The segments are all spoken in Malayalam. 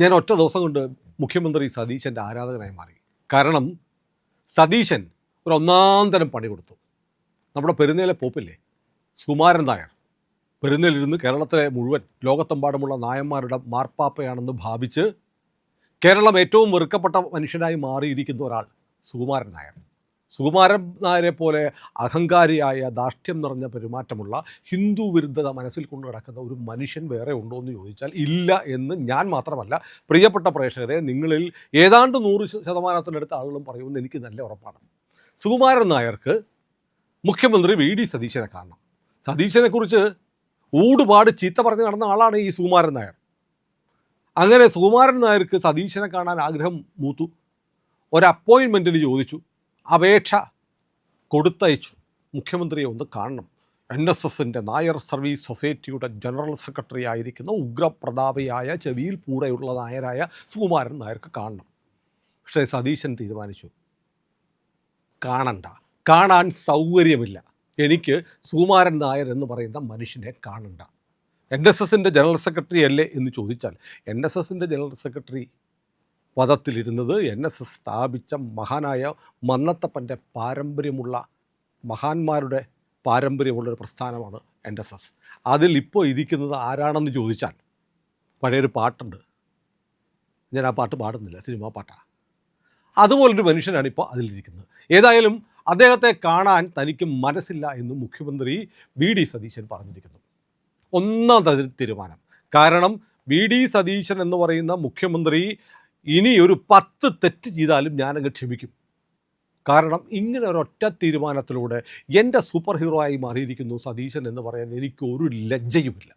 ഞാൻ ഒറ്റ ദിവസം കൊണ്ട് മുഖ്യമന്ത്രി സതീശൻ്റെ ആരാധകനായി മാറി. കാരണം സതീശൻ ഒരു ഒന്നാം തരം പണി കൊടുത്തു. നമ്മുടെ പെരുന്നയിലെ പോപ്പില്ലേ സുകുമാരൻ നായർ, പെരുന്നയിലിരുന്ന് കേരളത്തിലെ മുഴുവൻ ലോകത്തെമ്പാടുമുള്ള നായന്മാരുടെ മാർപ്പാപ്പയാണെന്ന് ഭാവിച്ച് കേരളം ഏറ്റവും വെറുക്കപ്പെട്ട മനുഷ്യനായി മാറിയിരിക്കുന്ന ഒരാൾ സുകുമാരൻ നായർ. സുകുമാരൻ നായരെ പോലെ അഹങ്കാരിയായ ധാർഷ്ട്യം നിറഞ്ഞ പെരുമാറ്റമുള്ള ഹിന്ദു വിരുദ്ധത മനസ്സിൽ കൊണ്ടു നടക്കുന്ന ഒരു മനുഷ്യൻ വേറെ ഉണ്ടോ എന്ന് ചോദിച്ചാൽ ഇല്ല എന്ന് ഞാൻ മാത്രമല്ല, പ്രിയപ്പെട്ട പ്രേക്ഷകരെ, നിങ്ങളിൽ ഏതാണ്ട് 100% ആളുകളും പറയുമെന്ന് എനിക്ക് നല്ല ഉറപ്പാണ്. സുകുമാരൻ നായർക്ക് മുഖ്യമന്ത്രി വി.ഡി. സതീശനെ കാണണം. സതീശനെക്കുറിച്ച് ഊടുപാട് ചീത്ത പറഞ്ഞ് നടന്ന ആളാണ് ഈ സുകുമാരൻ നായർ. അങ്ങനെ സുകുമാരൻ നായർക്ക് സതീശനെ കാണാൻ ആഗ്രഹം മൂത്തു. ഒരു അപ്പോയിൻമെൻറ്റിന് ചോദിച്ചു, അപേക്ഷ കൊടുത്തയച്ചു. മുഖ്യമന്ത്രിയെ ഒന്ന് കാണണം. NSSൻ്റെ നായർ സർവീസ് സൊസൈറ്റിയുടെ ജനറൽ സെക്രട്ടറി ആയിരിക്കുന്ന ഉഗ്രപ്രതാപിയായ ചെവിയിൽ പൂടെയുള്ള നായരായ സുകുമാരൻ നായർക്ക് കാണണം. പക്ഷേ സതീശൻ തീരുമാനിച്ചു, കാണണ്ട, കാണാൻ സൗകര്യമില്ല, എനിക്ക് സുകുമാരൻ നായർ എന്ന് പറയുന്ന മനുഷ്യനെ കാണണ്ട. NSSൻ്റെ ജനറൽ സെക്രട്ടറി അല്ലേ എന്ന് ചോദിച്ചാൽ, NSSൻ്റെ ജനറൽ സെക്രട്ടറി പദത്തിലിരുന്നത് NSS സ്ഥാപിച്ച മഹാനായ മന്നത്തപ്പൻ്റെ പാരമ്പര്യമുള്ള മഹാന്മാരുടെ പാരമ്പര്യമുള്ളൊരു പ്രസ്ഥാനമാണ് NSS. അതിൽ ഇപ്പോൾ ഇരിക്കുന്നത് ആരാണെന്ന് ചോദിച്ചാൽ പഴയൊരു പാട്ടുണ്ട്, ഞാൻ ആ പാട്ട് പാടുന്നില്ല, സിനിമാ പാട്ടാണ്. അതുപോലൊരു മനുഷ്യനാണ് ഇപ്പോൾ അതിലിരിക്കുന്നത്. ഏതായാലും അദ്ദേഹത്തെ കാണാൻ തനിക്ക് മനസ്സില്ല എന്ന് മുഖ്യമന്ത്രി വി.ഡി. സതീശൻ പറഞ്ഞിരിക്കുന്നു. ഒന്നാം തീരുമാനം. കാരണം വി.ഡി. സതീശൻ എന്ന് പറയുന്ന മുഖ്യമന്ത്രി ഇനി ഒരു 10 തെറ്റ് ചെയ്താലും ഞാനങ്ങ് ക്ഷമിക്കും. കാരണം ഇങ്ങനെ ഒരൊറ്റ തീരുമാനത്തിലൂടെ എൻ്റെ സൂപ്പർ ഹീറോ ആയി മാറിയിരിക്കുന്നു സതീശൻ എന്ന് പറയാൻ എനിക്കൊരു ലജ്ജയുമില്ല,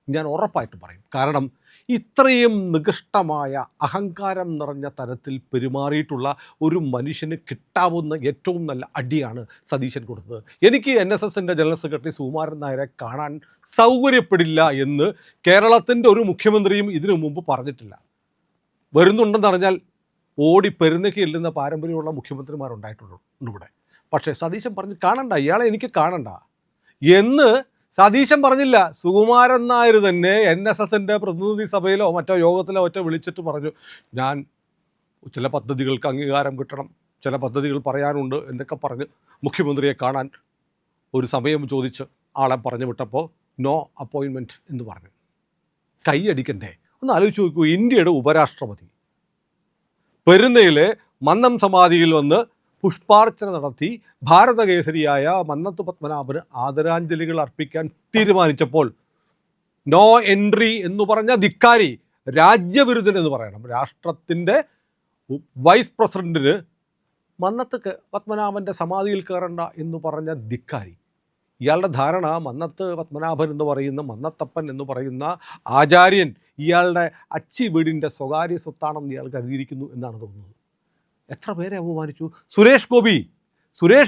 ഞാൻ ഉറപ്പായിട്ട് പറയും. കാരണം ഇത്രയും നികൃഷ്ടമായ അഹങ്കാരം നിറഞ്ഞ തരത്തിൽ പെരുമാറിയിട്ടുള്ള ഒരു മനുഷ്യന് കിട്ടാവുന്ന ഏറ്റവും നല്ല അടിയാണ് സതീശൻ കൊടുത്തത്. എനിക്ക് NSSൻ്റെ ജനറൽ സെക്രട്ടറി സുകുമാരൻ നായരെ കാണാൻ സൗകര്യപ്പെടില്ല എന്ന് കേരളത്തിൻ്റെ ഒരു മുഖ്യമന്ത്രിയും ഇതിനു മുമ്പ് പറഞ്ഞിട്ടില്ല. വരുന്നുണ്ടെന്ന് അറിഞ്ഞാൽ ഓടി പെരുന്നയ്ക്ക് ചെല്ലുന്ന പാരമ്പര്യമുള്ള മുഖ്യമന്ത്രിമാരുണ്ടായിട്ടുണ്ട് ഇവിടെ. പക്ഷേ സതീശൻ പറഞ്ഞ് കാണണ്ട, ഇയാളെ എനിക്ക് കാണണ്ട എന്ന് സതീശൻ പറഞ്ഞില്ല. സുകുമാരൻ നായർ തന്നെ NSSൻ്റെ പ്രതിനിധി സഭയിലോ മറ്റോ യോഗത്തിലോ മറ്റോ വിളിച്ചിട്ട് പറഞ്ഞു, ഞാൻ ചില പദ്ധതികൾക്ക് അംഗീകാരം കിട്ടണം, ചില പദ്ധതികൾ പറയാനുണ്ട് എന്നൊക്കെ പറഞ്ഞ് മുഖ്യമന്ത്രിയെ കാണാൻ ഒരു സമയം ചോദിച്ച് ആളെ പറഞ്ഞു വിട്ടപ്പോൾ നോ അപ്പോയിൻമെൻറ്റ് എന്ന് പറഞ്ഞു. കൈയടിക്കണ്ടേ? ഒന്ന് ആലോചിച്ച് നോക്കൂ, ഇന്ത്യയുടെ ഉപരാഷ്ട്രപതി പെരുന്നയിലെ മന്നം സമാധിയിൽ വന്ന് പുഷ്പാർച്ചന നടത്തി ഭാരതകേസരിയായ മന്നത്ത് പത്മനാഭന് ആദരാഞ്ജലികൾ അർപ്പിക്കാൻ തീരുമാനിച്ചപ്പോൾ നോ എൻട്രി എന്ന് പറഞ്ഞ ധിക്കാരി, രാജ്യവിരുദ്ധൻ എന്ന് പറയണം, രാഷ്ട്രത്തിൻ്റെ വൈസ് പ്രസിഡന്റിന് മന്നത്ത് പത്മനാഭൻ്റെ സമാധിയിൽ കയറണ്ട എന്ന് പറഞ്ഞ ധിക്കാരി. ഇയാളുടെ ധാരണ മന്നത്ത് പത്മനാഭൻ എന്ന് പറയുന്ന മന്നത്തപ്പൻ എന്ന് പറയുന്ന ആചാര്യൻ ഇയാളുടെ അച്ചി വീടിൻ്റെ സ്വകാര്യ സ്വത്താണെന്ന് ഇയാൾ കരുതിയിരിക്കുന്നു എന്നാണ് തോന്നുന്നത്. എത്ര പേരെ അപമാനിച്ചു. സുരേഷ്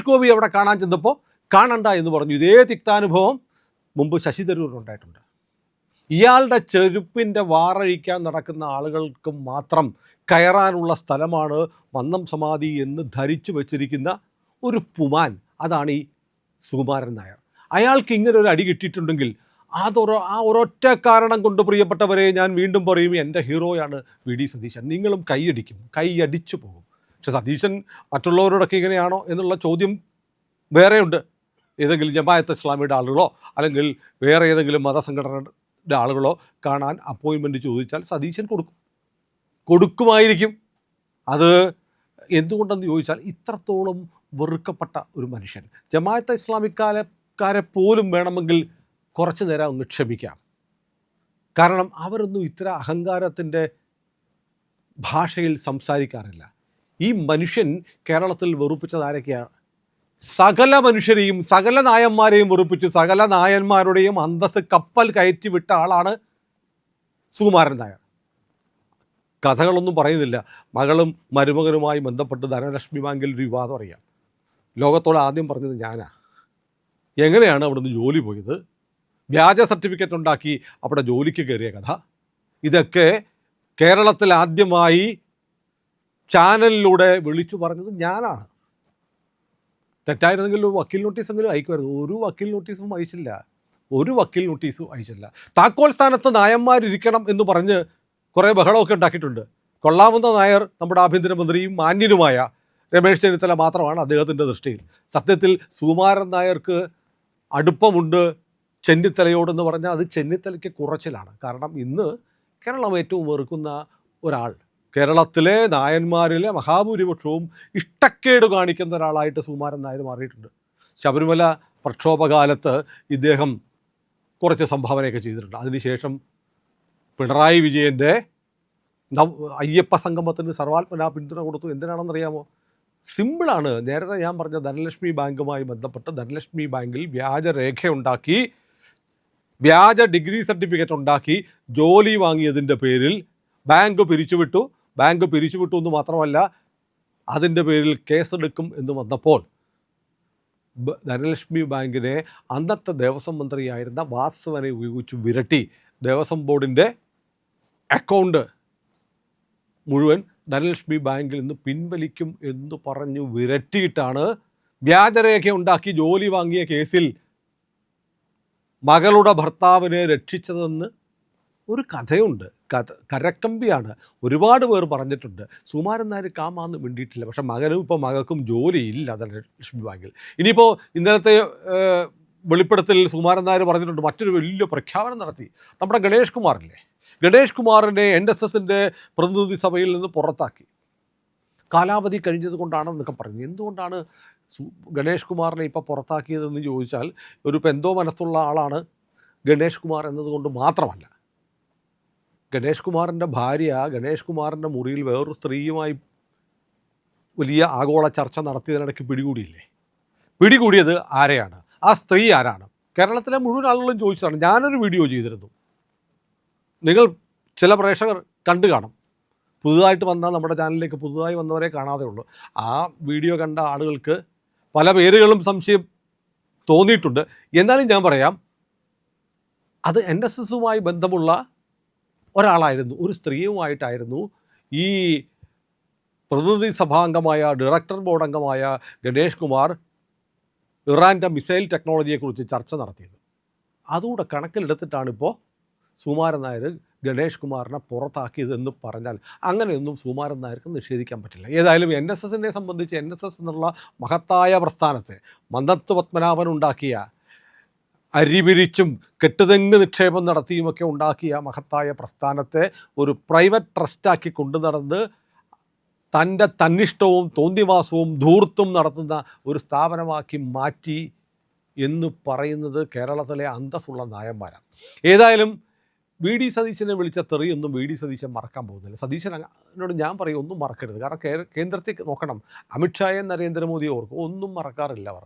ഗോപി അവിടെ കാണാൻ ചെന്നപ്പോൾ കാണണ്ട എന്ന് പറഞ്ഞു. ഇതേ തിക്താനുഭവം മുമ്പ് ശശി തരൂരിനുണ്ടായിട്ടുണ്ട്. ഇയാളുടെ ചെരുപ്പിൻ്റെ വാറഴിക്കാൻ നടക്കുന്ന ആളുകൾക്ക് മാത്രം കയറാനുള്ള സ്ഥലമാണ് മന്നം സമാധി എന്ന് ധരിച്ചു വച്ചിരിക്കുന്ന ഒരു പുമാൻ, അതാണ് ഈ സുകുമാരൻ നായർ. അയാൾക്ക് ഇങ്ങനെ ഒരു അടി കിട്ടിയിട്ടുണ്ടെങ്കിൽ ആ ഒരൊറ്റ കാരണം കൊണ്ട്, പ്രിയപ്പെട്ടവരെ, ഞാൻ വീണ്ടും പറയും, എൻ്റെ ഹീറോയാണ് വി.ഡി. സതീശൻ. നിങ്ങളും കൈയടിച്ചു പോകും. പക്ഷെ സതീശൻ മറ്റുള്ളവരോടൊക്കെ ഇങ്ങനെയാണോ എന്നുള്ള ചോദ്യം വേറെയുണ്ട്. ഏതെങ്കിലും ജമാഅത്ത് ഇസ്ലാമിയുടെ ആളുകളോ അല്ലെങ്കിൽ വേറെ ഏതെങ്കിലും മതസംഘടനയുടെ ആളുകളോ കാണാൻ അപ്പോയിൻമെൻറ്റ് ചോദിച്ചാൽ സതീശൻ കൊടുക്കുമായിരിക്കും. അത് എന്തുകൊണ്ടെന്ന് ചോദിച്ചാൽ ഇത്രത്തോളം വെറുക്കപ്പെട്ട ഒരു മനുഷ്യൻ. ജമാഅത്തെ ഇസ്ലാമിക്കാരെ പോലും വേണമെങ്കിൽ കുറച്ച് നേരം ഒന്ന് ക്ഷമിക്കാം. കാരണം അവരൊന്നും ഇത്ര അഹങ്കാരത്തിൻ്റെ ഭാഷയിൽ സംസാരിക്കാറില്ല. ഈ മനുഷ്യൻ കേരളത്തിൽ വെറുപ്പിച്ചത് ആരൊക്കെയാണ്? സകല മനുഷ്യരെയും സകല നായന്മാരെയും വെറുപ്പിച്ചു. സകല നായന്മാരുടെയും അന്തസ്സ് കപ്പൽ കയറ്റി വിട്ട ആളാണ് സുകുമാരൻ നായർ. കഥകളൊന്നും പറയുന്നില്ല. മകളും മരുമകനുമായി ബന്ധപ്പെട്ട് ധനലക്ഷ്മി ബാങ്കിൽ ഒരു വിവാദം അറിയാം. ലോകത്തോട് ആദ്യം പറഞ്ഞത് ഞാനാ. എങ്ങനെയാണ് അവിടുന്ന് ജോലി പോയത്, വ്യാജ സർട്ടിഫിക്കറ്റ് ഉണ്ടാക്കി അവിടെ ജോലിക്ക് കയറിയ കഥ, ഇതൊക്കെ കേരളത്തിൽ ആദ്യമായി ചാനലിലൂടെ വിളിച്ചു പറഞ്ഞത് ഞാനാണ്. തെറ്റായിരുന്നെങ്കിൽ ഒരു വക്കീൽ നോട്ടീസെങ്കിലും അയക്കുമായിരുന്നു. ഒരു വക്കീൽ നോട്ടീസും അയച്ചില്ല. താക്കോൽ സ്ഥാനത്ത് നായന്മാരിരിക്കണം എന്ന് പറഞ്ഞ് കുറേ ബഹളമൊക്കെ ഉണ്ടാക്കിയിട്ടുണ്ട്. കൊള്ളാവുന്ന നായർ നമ്മുടെ ആഭ്യന്തരമന്ത്രിയും മാന്യനുമായ രമേശ് ചെന്നിത്തല മാത്രമാണ് അദ്ദേഹത്തിൻ്റെ ദൃഷ്ടിയിൽ. സത്യത്തിൽ സുകുമാരൻ നായർക്ക് അടുപ്പമുണ്ട് ചെന്നിത്തലയോടെന്ന് പറഞ്ഞാൽ അത് ചെന്നിത്തലയ്ക്ക് കുറച്ചിലാണ്. കാരണം ഇന്ന് കേരളം ഏറ്റവും വെറുക്കുന്ന ഒരാൾ, കേരളത്തിലെ നായന്മാരിലെ മഹാഭൂരിപക്ഷവും ഇഷ്ടക്കേട് കാണിക്കുന്ന ഒരാളായിട്ട് സുകുമാരൻ നായർ മാറിയിട്ടുണ്ട്. ശബരിമല പ്രക്ഷോഭകാലത്ത് ഇദ്ദേഹം കുറച്ച് സംഭാവനയൊക്കെ ചെയ്തിട്ടുണ്ട്. അതിനുശേഷം പിണറായി വിജയൻ്റെ അയ്യപ്പ സംഗമത്തിന് സർവാത്മന പിന്തുണ കൊടുത്തു. എന്തിനാണെന്നറിയാമോ? സിമ്പിളാണ്. നേരത്തെ ഞാൻ പറഞ്ഞ ധനലക്ഷ്മി ബാങ്കുമായി ബന്ധപ്പെട്ട് ധനലക്ഷ്മി ബാങ്കിൽ വ്യാജരേഖയുണ്ടാക്കി, വ്യാജ ഡിഗ്രി സർട്ടിഫിക്കറ്റ് ഉണ്ടാക്കി ജോലി വാങ്ങിയതിൻ്റെ പേരിൽ ബാങ്ക് പിരിച്ചുവിട്ടു. ബാങ്ക് പിരിച്ചുവിട്ടു എന്ന് മാത്രമല്ല, അതിൻ്റെ പേരിൽ കേസെടുക്കും എന്ന് വന്നപ്പോൾ ധനലക്ഷ്മി ബാങ്കിനെ അന്നത്തെ ദേവസ്വം മന്ത്രിയായിരുന്ന വാസവനെ ഉപയോഗിച്ച് വിരട്ടി ദേവസ്വം ബോർഡിൻ്റെ അക്കൗണ്ട് മുഴുവൻ ധനലക്ഷ്മി ബാങ്കിൽ നിന്ന് പിൻവലിക്കും എന്ന് പറഞ്ഞു വിരട്ടിയിട്ടാണ് വ്യാജരേഖ ഉണ്ടാക്കി ജോലി വാങ്ങിയ കേസിൽ മകളുടെ ഭർത്താവിനെ രക്ഷിച്ചതെന്ന് ഒരു കഥയുണ്ട്. കരക്കമ്പിയാണ്. ഒരുപാട് പേർ പറഞ്ഞിട്ടുണ്ട്. സുകുമാരൻ നായർ കാമാന്ന് വേണ്ടിയിട്ടില്ല. പക്ഷേ മകനും ഇപ്പോൾ മകൾക്കും ജോലിയില്ല ധനലക്ഷ്മി ബാങ്കിൽ. ഇനിയിപ്പോൾ ഇന്നലത്തെ വെളിപ്പെടുത്തലിൽ സുകുമാരൻ നായർ പറഞ്ഞിട്ടുണ്ട്, മറ്റൊരു വലിയ പ്രഖ്യാപനം നടത്തി. നമ്മുടെ ഗണേഷ് കുമാറില്ലേ, ഗണേഷ് കുമാറിനെ NSSൻ്റെ പ്രതിനിധി സഭയിൽ നിന്ന് പുറത്താക്കി. കാലാവധി കഴിഞ്ഞത് കൊണ്ടാണെന്നൊക്കെ പറഞ്ഞു. എന്തുകൊണ്ടാണ് ഗണേഷ് കുമാറിനെ ഇപ്പോൾ പുറത്താക്കിയതെന്ന് ചോദിച്ചാൽ, ഒരു പെന്തോ മനസ്സുള്ള ആളാണ് ഗണേഷ് കുമാർ എന്നതുകൊണ്ട് മാത്രമല്ല. ഗണേഷ് കുമാറിൻ്റെ ഭാര്യ ഗണേഷ് കുമാറിൻ്റെ മുറിയിൽ വേറൊരു സ്ത്രീയുമായി വലിയ ആഗോള ചർച്ച നടത്തിയതിനിടയ്ക്ക് പിടികൂടിയില്ലേ? പിടികൂടിയത് ആരെയാണ്? ആ സ്ത്രീ ആരാണ്? കേരളത്തിലെ മുഴുവൻ ആളുകളും ചോദിച്ചതാണ്. ഞാനൊരു വീഡിയോ ചെയ്തിരുന്നു, നിങ്ങൾ ചില പ്രേക്ഷകർ കണ്ടു കാണും. പുതുതായിട്ട് വന്ന നമ്മുടെ ചാനലിലേക്ക് പുതുതായി വന്നവരെ കാണാതെ ഉള്ളൂ. ആ വീഡിയോ കണ്ട ആളുകൾക്ക് പല പേരുകളും സംശയം തോന്നിയിട്ടുണ്ട്. എന്നാലും ഞാൻ പറയാം, അത് NSSുമായി ബന്ധമുള്ള ഒരാളായിരുന്നു, ഒരു സ്ത്രീയുമായിട്ടായിരുന്നു ഈ പ്രതിനിധി സഭാംഗമായ ഡയറക്ടർ ബോർഡ് അംഗമായ ഗണേഷ് കുമാർ ഇറാൻ്റെ മിസൈൽ ടെക്നോളജിയെക്കുറിച്ച് ചർച്ച നടത്തിയത്. അതുകൂടെ കണക്കിലെടുത്തിട്ടാണിപ്പോൾ സുകുമാരൻ നായർ ഗണേഷ് കുമാറിനെ പുറത്താക്കിയതെന്ന് പറഞ്ഞാൽ അങ്ങനെയൊന്നും സുകുമാരൻ നായർക്ക് നിഷേധിക്കാൻ പറ്റില്ല. ഏതായാലും NSSനെ സംബന്ധിച്ച് NSS എന്നുള്ള മഹത്തായ പ്രസ്ഥാനത്തെ മന്നത്ത് പത്മനാഭൻ ഉണ്ടാക്കിയ, അരിപിരിച്ചും കെട്ടുതെങ്ങ് നിക്ഷേപം നടത്തിയുമൊക്കെ ഉണ്ടാക്കിയ മഹത്തായ പ്രസ്ഥാനത്തെ ഒരു പ്രൈവറ്റ് ട്രസ്റ്റാക്കി കൊണ്ടു നടന്ന് തൻ്റെ തന്നിഷ്ടവും തോന്നിവാസവും ധൂർത്തും നടത്തുന്ന ഒരു സ്ഥാപനമാക്കി മാറ്റി എന്ന് പറയുന്നത് കേരളത്തിലെ അന്തസ്സുള്ള നായന്മാരാണ്. ഏതായാലും VD സതീശനെ വിളിച്ച തെറിയൊന്നും VD സതീശൻ മറക്കാൻ പോകുന്നില്ല. സതീശനോട് ഞാൻ പറയും, ഒന്നും മറക്കരുത്. കാരണം കേന്ദ്രത്തിൽ നോക്കണം, അമിത്ഷായും നരേന്ദ്രമോദിയെ ഓർക്കും, ഒന്നും മറക്കാറില്ല. അവർ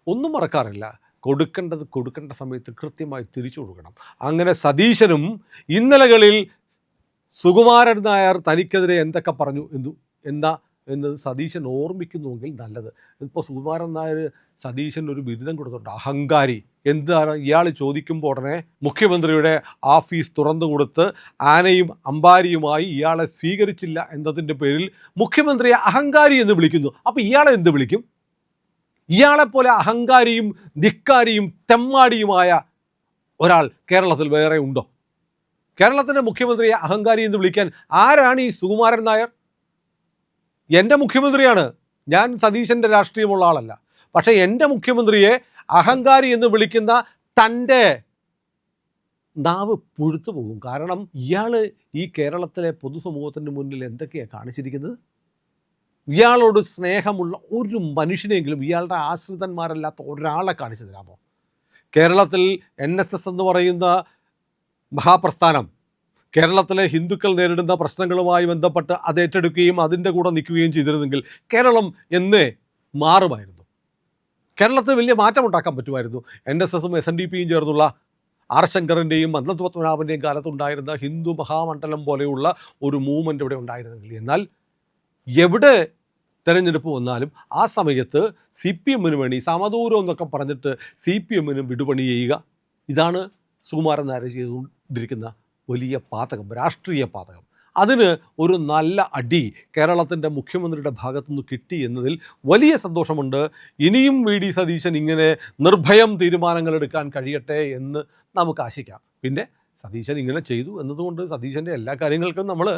ഒന്നും മറക്കാറില്ല. കൊടുക്കേണ്ട സമയത്ത് കൃത്യമായി തിരിച്ചു കൊടുക്കണം. അങ്ങനെ സതീശനും ഇന്നലകളിൽ സുകുമാരൻ നായർ തനിക്കെതിരെ എന്തൊക്കെ പറഞ്ഞു എന്നത് സതീശൻ ഓർമ്മിക്കുന്നുവെങ്കിൽ നല്ലത്. ഇപ്പോൾ സുകുമാരൻ നായർ സതീശൻ ഒരു ബിരുദം കൊടുത്തിട്ടുണ്ട്, അഹങ്കാരി. എന്താണ് ഇയാൾ ചോദിക്കുമ്പോൾ ഉടനെ മുഖ്യമന്ത്രിയുടെ ഓഫീസ് തുറന്നു കൊടുത്ത് ആനയും അമ്പാരിയുമായി ഇയാളെ സ്വീകരിച്ചില്ല എന്നതിൻ്റെ പേരിൽ മുഖ്യമന്ത്രിയെ അഹങ്കാരി എന്ന് വിളിക്കുന്നു. അപ്പോൾ ഇയാളെ എന്ത് വിളിക്കും? ഇയാളെപ്പോലെ അഹങ്കാരിയും ധിക്കാരിയും തെമ്മാടിയുമായ ഒരാൾ കേരളത്തിൽ വേറെ ഉണ്ടോ? കേരളത്തിൻ്റെ മുഖ്യമന്ത്രിയെ അഹങ്കാരി എന്ന് വിളിക്കാൻ ആരാണ് ഈ സുകുമാരൻ നായർ? എൻ്റെ മുഖ്യമന്ത്രിയാണ്. ഞാൻ സതീശൻ്റെ രാഷ്ട്രീയമുള്ള ആളല്ല. പക്ഷേ എൻ്റെ മുഖ്യമന്ത്രിയെ അഹങ്കാരി എന്ന് വിളിക്കുന്ന തൻ്റെ നാവ് പുഴുത്തു പോകും. കാരണം ഇയാൾ ഈ കേരളത്തിലെ പൊതുസമൂഹത്തിൻ്റെ മുന്നിൽ എന്തൊക്കെയാണ് കാണിച്ചിരിക്കുന്നത്? ഇയാളോട് സ്നേഹമുള്ള ഒരു മനുഷ്യനെങ്കിലും ഇയാളുടെ ആശ്രിതന്മാരല്ലാത്ത ഒരാളെ കാണിച്ചു തരാമോ? കേരളത്തിൽ NSS എന്ന് പറയുന്ന മഹാപ്രസ്ഥാനം കേരളത്തിലെ ഹിന്ദുക്കൾ നേരിടുന്ന പ്രശ്നങ്ങളുമായി ബന്ധപ്പെട്ട് അത് ഏറ്റെടുക്കുകയും അതിൻ്റെ കൂടെ നിൽക്കുകയും ചെയ്തിരുന്നെങ്കിൽ കേരളം എന്നേ മാറുമായിരുന്നു. കേരളത്തിൽ വലിയ മാറ്റമുണ്ടാക്കാൻ പറ്റുമായിരുന്നു. NSSും SNDPയും ചേർന്നുള്ള R ശങ്കറിൻ്റെയും മന്നത്ത് പത്മനാഭൻ്റെയും കാലത്തുണ്ടായിരുന്ന ഹിന്ദു മഹാമണ്ഡലം പോലെയുള്ള ഒരു മൂവ്മെൻ്റ് ഇവിടെ ഉണ്ടായിരുന്നെങ്കിൽ. എന്നാൽ എവിടെ തെരഞ്ഞെടുപ്പ് വന്നാലും ആ സമയത്ത് CPMന് വേണ്ടി സമദൂരം എന്നൊക്കെ പറഞ്ഞിട്ട് CPMന് വിടുപണി ചെയ്യുക, ഇതാണ് സുകുമാരൻ നായർ ചെയ്തുകൊണ്ടിരിക്കുന്ന വലിയ പാതകം, രാഷ്ട്രീയ പാതകം. അതിന് ഒരു നല്ല അടി കേരളത്തിൻ്റെ മുഖ്യമന്ത്രിയുടെ ഭാഗത്തുനിന്ന് കിട്ടി എന്നതിൽ വലിയ സന്തോഷമുണ്ട്. ഇനിയും VD സതീശൻ ഇങ്ങനെ നിർഭയം തീരുമാനങ്ങൾ എടുക്കാൻ കഴിയട്ടെ എന്ന് നമുക്ക് ആശിക്കാം. പിന്നെ സതീശൻ ഇങ്ങനെ ചെയ്തു എന്നതുകൊണ്ട് സതീശൻ്റെ എല്ലാ കാര്യങ്ങൾക്കും നമ്മൾ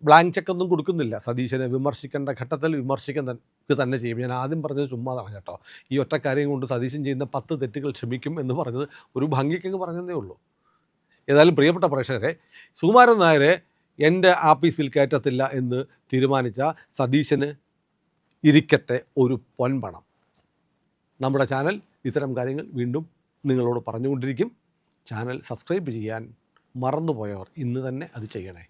ബ്ലാങ്ക് ചെക്കൊന്നും കൊടുക്കുന്നില്ല. സതീശനെ വിമർശിക്കേണ്ട ഘട്ടത്തിൽ വിമർശിക്കുക തന്നെ ചെയ്യും. ഞാൻ ആദ്യം പറഞ്ഞത് ചുമ്മാതാണ് കേട്ടോ. ഈ ഒറ്റ കാര്യം കൊണ്ട് സതീശൻ ചെയ്യുന്ന 10 തെറ്റുകൾ ക്ഷമിക്കും എന്ന് പറഞ്ഞത് ഒരു ഭംഗിക്കങ്ങ് പറഞ്ഞതേ ഉള്ളൂ. ഏതായാലും പ്രിയപ്പെട്ട പ്രേക്ഷകരെ, സുകുമാരൻ നായരെ എൻ്റെ ആപ്പീസിൽ കയറ്റത്തില്ല എന്ന് തീരുമാനിച്ച സതീശന് ഇരിക്കട്ടെ ഒരു പൊൻപണം. നമ്മുടെ ചാനൽ ഇത്തരം കാര്യങ്ങൾ വീണ്ടും നിങ്ങളോട് പറഞ്ഞുകൊണ്ടിരിക്കും. ചാനൽ സബ്സ്ക്രൈബ് ചെയ്യാൻ മറന്നുപോയവർ ഇന്ന് തന്നെ അത് ചെയ്യണേ.